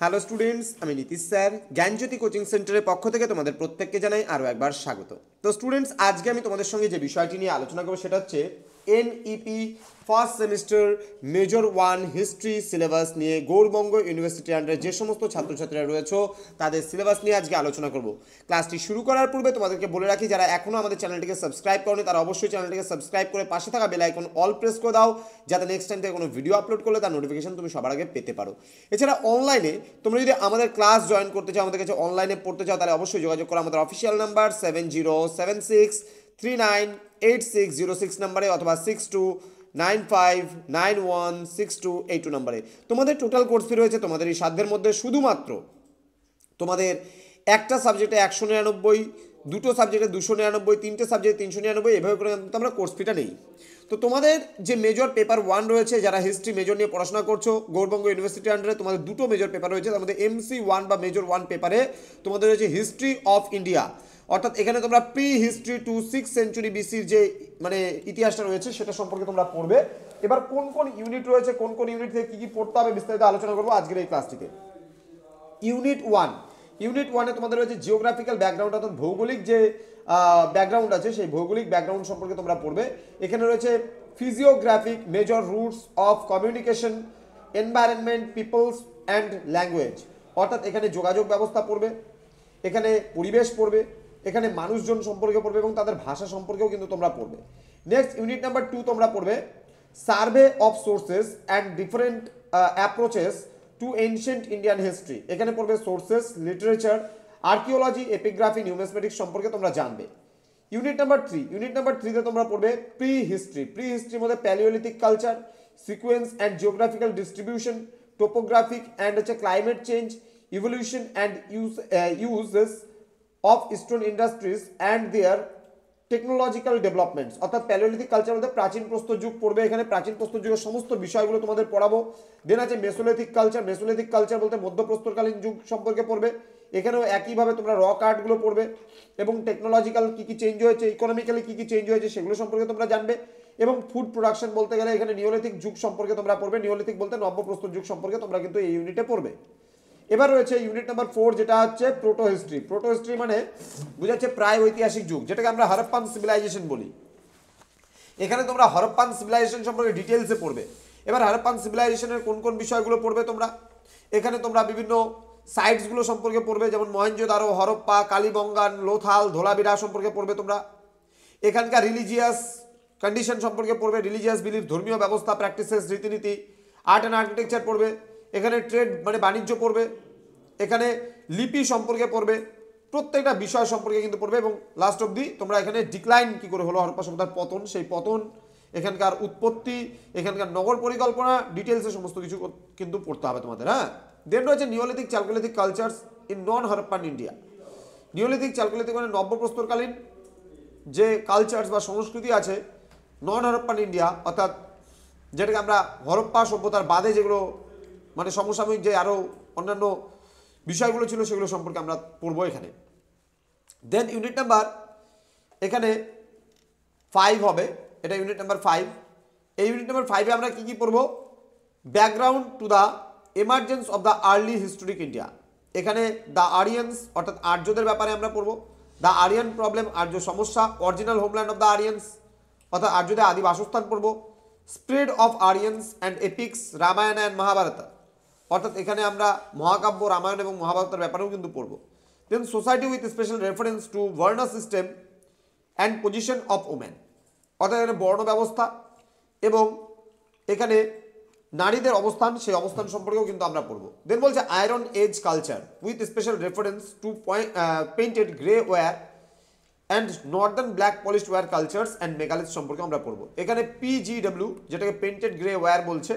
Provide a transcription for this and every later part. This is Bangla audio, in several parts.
হ্যালো স্টুডেন্টস, আমি নীতিশ স্যার জ্ঞানজ্যোতি কোচিং সেন্টারের পক্ষ থেকে তোমাদের প্রত্যেককে জানাই আরও একবার স্বাগত। তো স্টুডেন্টস, আজকে আমি তোমাদের সঙ্গে যে বিষয়টি নিয়ে আলোচনা করবো সেটা হচ্ছে NEP first semester major 1 history syllabus নিয়ে গৌড়বঙ্গ ইউনিভার্সিটির আন্ডারে যে সমস্ত ছাত্রছাত্রীরা রয়েছে তাদের সিলেবাস নিয়ে আজকে আলোচনা করব। ক্লাসটি শুরু করার পূর্বে তোমাদেরকে বলে রাখি, যারা এখনও আমাদের চ্যানেলটিকে সাবস্ক্রাইব করনি তারা অবশ্যই চ্যানেলটিকে সাবস্ক্রাইব করে পাশে থাকা বেল আইকন অল প্রেস করে দাও, যাতে নেক্সট টাইম থেকে কোনো ভিডিও আপলোড করলে তার নোটিফিকেশন তুমি সবার আগে পেতে পারো। এছাড়া অনলাইনে তোমরা যদি আমাদের ক্লাস জয়েন করতে চাও, আমাদের কাছে অনলাইনে পড়তে চাও, তাহলে অবশ্যই যোগাযোগ করো আমাদের অফিসিয়াল নাম্বার 7076398606 নাম্বারে অথবা 6295916282 নাম্বারে। তোমাদের টোটাল কোর্স ফি রয়েছে তোমাদের এই সাধ্যের মধ্যে। শুধুমাত্র তোমাদের একটা সাবজেক্টে 199, দুটো সাবজেক্টে 299, তিনটে সাবজেক্টে 399, এভাবে করে আমরা কোর্স ফিটা নেই। তো তোমাদের যে মেজর পেপার 1 রয়েছে, যারা হিস্ট্রি মেজর নিয়ে পড়াশোনা করছো গৌড়বঙ্গ ইউনিভার্সিটির আন্ডারে, তোমাদের দুটো মেজর পেপার রয়েছে। তার মধ্যে MC1 বা মেজর 1 পেপারে তোমাদের রয়েছে হিস্ট্রি অফ ইন্ডিয়া, অর্থাৎ এখানে তোমরা pre history two 6th century বিসির যে ইতিহাসটা রয়েছে সেটা সম্পর্কে তোমরা পড়বে। এবার কোন কোন ইউনিট রয়েছে, কোন কোন ইউনিট থেকে কী কী পড়তে হবে বিস্তারিত আলোচনা করবো আজকের এই ক্লাসটিতে। ইউনিট 1 তোমাদের রয়েছে জিওগ্রাফিক্যাল ব্যাকগ্রাউন্ড, অর্থাৎ ভৌগোলিক যে ব্যাকগ্রাউন্ড আছে সেই ভৌগোলিক ব্যাকগ্রাউন্ড সম্পর্কে তোমরা পড়বে। এখানে রয়েছে physiographic major roots of communication, environment, people's and language, অর্থাৎ এখানে যোগাযোগ ব্যবস্থা পড়বে, এখানে পরিবেশ পড়বে, এখানে মানুষজন সম্পর্কে পড়বে এবং তাদের ভাষা সম্পর্কেও কিন্তু তোমরা পড়বে। নেক্সট ইউনিট নাম্বার 2 তোমরা পড়বে survey of sources and different approaches to ancient Indian history. এখানে পড়বে sources, literature, archaeology, epigraphy, numismatics সম্পর্কে তোমরা জানবে। ইউনিট নাম্বার 3তে তোমরা পড়বে প্রি হিস্ট্রির মধ্যে palaeolithic culture, sequence and geographical distribution, topographic and climate change, evolution and uses of eastern industries and their technological developments, অর্থাৎ প্যালিওলিথিক কালচার মধ্যে প্রাচীন প্রস্তর যুগ পড়বে। এখানে প্রাচীন প্রস্তর যুগের সমস্ত বিষয়গুলো তোমাদের পড়াবো। দেন আছে মেসোলিথিক কালচার বলতে মধ্যপ্রস্তরকালীন যুগ সম্পর্কে পড়বে। এখানেও একইভাবে তোমরা রক আর্টগুলো পড়বে এবং টেকনোলজিক্যাল কী কী চেঞ্জ হয়েছে, ইকোনমিক্যালি কী কী চেঞ্জ হয়েছে সেগুলো সম্পর্কে তোমরা জানবে। এবং ফুড প্রোডাকশন বলতে গেলে এখানে নিওলিথিক যুগ সম্পর্কে তোমরা পড়বে। নিওলিথিক বলতে নব্যপ্রস্তর যুগ সম্পর্কে তোমরা কিন্তু এই ইউনিটে পড়বে। এবার রয়েছে ইউনিট নাম্বার 4, যেটা হচ্ছে প্রোটো হিস্ট্রি মানে বুঝাচ্ছে প্রায় ঐতিহাসিক যুগ, যেটাকে আমরা হরপ্পান সিভিলাইজেশন বলি। এখানে তোমরা হরপ্পান সিভিলাইজেশন সম্পর্কে ডিটেলসে পড়বে। এবার হরপ্পান সিভিলাইজেশনের কোন কোন বিষয়গুলো পড়বে তোমরা, এখানে তোমরা বিভিন্ন সাইটসগুলো সম্পর্কে পড়বে, যেমন মহেঞ্জোদারো, হরপ্পা, কালীবঙ্গান, লোথাল, ধোলাবিরা সম্পর্কে পড়বে তোমরা। এখানকার রিলিজিয়াস কন্ডিশন সম্পর্কে পড়বে, রিলিজিয়াস বিলিফ, ধর্মীয় ব্যবস্থা, প্র্যাকটিসেস, রীতিনীতি, আর্ট অ্যান্ড আর্কিটেকচার পড়বে। এখানে ট্রেড মানে বাণিজ্য পড়বে, এখানে লিপি সম্পর্কে পড়বে, প্রত্যেকটা বিষয় সম্পর্কে কিন্তু পড়বে। এবং লাস্ট অবধি তোমরা এখানে ডিক্লাইন কি করে হলো হরপ্পা সভ্যতার পতন, সেই পতন, এখানকার উৎপত্তি, এখানকার নগর পরিকল্পনা, ডিটেলসে সমস্ত কিছু কিন্তু পড়তে হবে তোমাদের। হ্যাঁ, দেন রয়েছে neolithic chalcolithic cultures in non Harappan India. Neolithic chalcolithic মানে নব্যপ্রস্তরকালীন যে কালচার্স বা সংস্কৃতি আছে নন হরপ্পান ইন্ডিয়া, অর্থাৎ যেটাকে আমরা হরপ্পা সভ্যতার বাদে যেগুলো মানে সমসাময়িক যে আরও অন্যান্য বিষয়গুলো ছিল সেগুলো সম্পর্কে আমরা পড়বো এখানে। দেন ইউনিট নাম্বার এখানে 5 হবে, এটা ইউনিট নাম্বার 5। এই ইউনিট নাম্বার 5-এ আমরা কী কী পড়বো, background to the emergence of the early historic India. এখানে দ্য আরিয়ান্স অর্থাৎ আর্যদের ব্যাপারে আমরা পড়বো। দ্য আরিয়ান প্রবলেম, আর্য সমস্যা, original homeland of the Aryans অর্থাৎ আর্যদের আদি বাসস্থান পড়বো। Spread of Aryans and epics, Ramayana and Mahabharata, অর্থাৎ এখানে আমরা মহাকাব্য, রামায়ণ এবং মহাভারতের ব্যাপারেও কিন্তু পড়বো। Then society with special reference to varna system and position of women, অর্থাৎ এখানে বর্ণ ব্যবস্থা এবং এখানে নারীদের অবস্থান, সেই অবস্থান সম্পর্কেও কিন্তু আমরা পড়বো। দেন বলছে iron age culture with special reference to painted grey ware and northern black polished ware cultures and megalith সম্পর্কে আমরা পড়বো। এখানে PGW যেটাকে পেইন্টেড গ্রে ওয়্যার বলছে।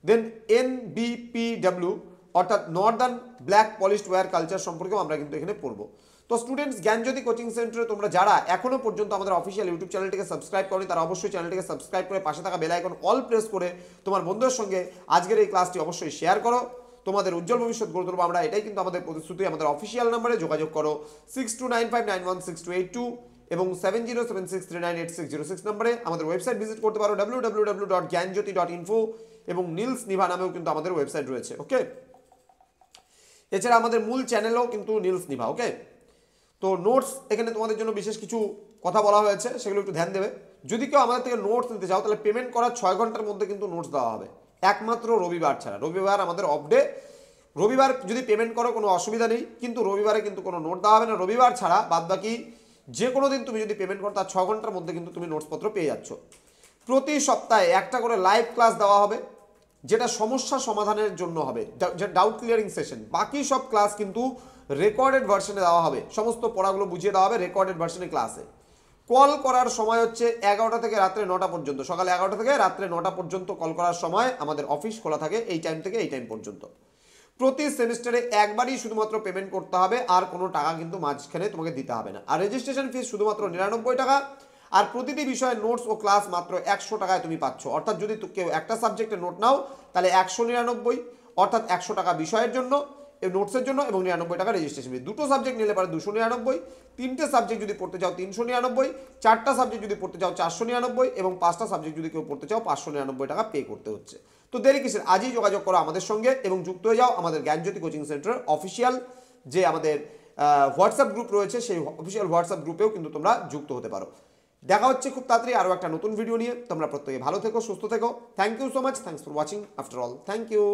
দেন NBPW অর্থাৎ northern black polished ware culture সম্পর্কেও আমরা কিন্তু এখানে পড়বো। তো স্টুডেন্টস, জ্ঞানজ্যোতি কোচিং সেন্টারে তোমরা যারা এখনো পর্যন্ত আমাদের অফিসিয়াল ইউটিউব চ্যানেলটিকে সাবস্ক্রাইব করনি তারা অবশ্যই চ্যানেলটিকে সাবস্ক্রাইব করে পাশে থাকা বেল আইকন অল প্রেস করে তোমার বন্ধুদের সঙ্গে আজকের এই ক্লাসটি অবশ্যই শেয়ার করো। তোমাদের উজ্জ্বল ভবিষ্যৎ গড়ে তুলবো আমরা, এটাই কিন্তু আমাদের প্রতিশ্রুতি। আমাদের অফিসিয়াল নাম্বারে যোগাযোগ করো 6295916282 এবং 7076398606 নম্বরে। আমাদের ওয়েবসাইট ভিজিট করতে পারো www.gyanjyoti.info এবং নীলস নিভা নামেও কিন্তু আমাদের ওয়েবসাইট রয়েছে। ওকে, এছাড়া আমাদের মূল চ্যানেলেও কিন্তু নীলস নিভা, ওকে। তো নোটস এখানে তোমাদের জন্য বিশেষ কিছু কথা বলা হয়েছে, সেগুলো একটু ধ্যান দেবে। যদি কেউ আমাদের থেকে নোটস নিতে চাও তাহলে পেমেন্ট করার 6 ঘন্টার মধ্যে কিন্তু নোটস দেওয়া হবে, একমাত্র রবিবার ছাড়া। রবিবার আমাদের অফ ডে, রবিবার যদি পেমেন্ট করো কোনো অসুবিধা নেই, কিন্তু রবিবারে কিন্তু কোনো নোট দেওয়া হবে না। রবিবার ছাড়া বাদবাকি যে কোনো দিন তুমি যদি পেমেন্ট করো তার 6 ঘন্টার মধ্যে কিন্তু তুমি নোটসপত্র পেয়ে যাচ্ছ। প্রতি সপ্তাহে একটা করে লাইভ ক্লাস দেওয়া হবে, যেটা সমস্যা সমাধানের জন্য হবে, ডাউট ক্লিয়ারিং সেশন। বাকি সব ক্লাস কিন্তু রেকর্ডেড ভার্সনে দেওয়া হবে, সমস্ত পড়াগুলো বুঝিয়ে দেওয়া হবে রেকর্ডেড ভার্সনে ক্লাসে। কল করার সময় হচ্ছে 11টা থেকে রাত্রে 9টা পর্যন্ত, সকালে 11টা থেকে রাত্রে 9টা পর্যন্ত কল করার সময় আমাদের অফিস খোলা থাকে, এই টাইম থেকে এই টাইম পর্যন্ত। প্রতি সেমিস্টারে একবারই শুধুমাত্র পেমেন্ট করতে হবে, আর কোনো টাকা কিন্তু মাঝখানে তোমাকে দিতে হবে না। আর রেজিস্ট্রেশন ফিস শুধুমাত্র 99 টাকা, আর প্রতিটি বিষয়ে নোটস ও ক্লাস মাত্র 100 টাকায় তুমি পাচ্ছ। অর্থাৎ যদি কেউ একটা সাবজেক্টে নোট নাও তাহলে 199, অর্থাৎ 100 টাকা বিষয়ের জন্য, এই নোটসের জন্য, এবং 99 টাকা রেজিস্ট্রেশন ফি। দুটো সাবজেক্ট নিলে পারে 299, তিনটে সাবজেক্ট যদি পড়তে চাও 399, চারটা সাবজেক্ট যদি পড়তে চাও 499, এবং 5টা সাবজেক্ট যদি কেউ পড়তে চাও 599 টাকা পে করতে হচ্ছে। তো দেরি কিসের, আজই যোগাযোগ করো আমাদের সঙ্গে এবং যুক্ত হয়ে যাও আমাদের জ্ঞানজ্যোতি কোচিং সেন্টারের অফিসিয়াল যে আমাদের হোয়াটসঅ্যাপ গ্রুপ রয়েছে, সেই অফিসিয়াল হোয়াটসঅ্যাপ গ্রুপেও কিন্তু তোমরা যুক্ত হতে পারো। দেখা হচ্ছে খুব তাড়াতাড়ি আরও একটা নতুন ভিডিও নিয়ে। তোমরা প্রত্যেকে ভালো থেকো, সুস্থ থেকো। Thank you so much, thanks for watching after all, thank you.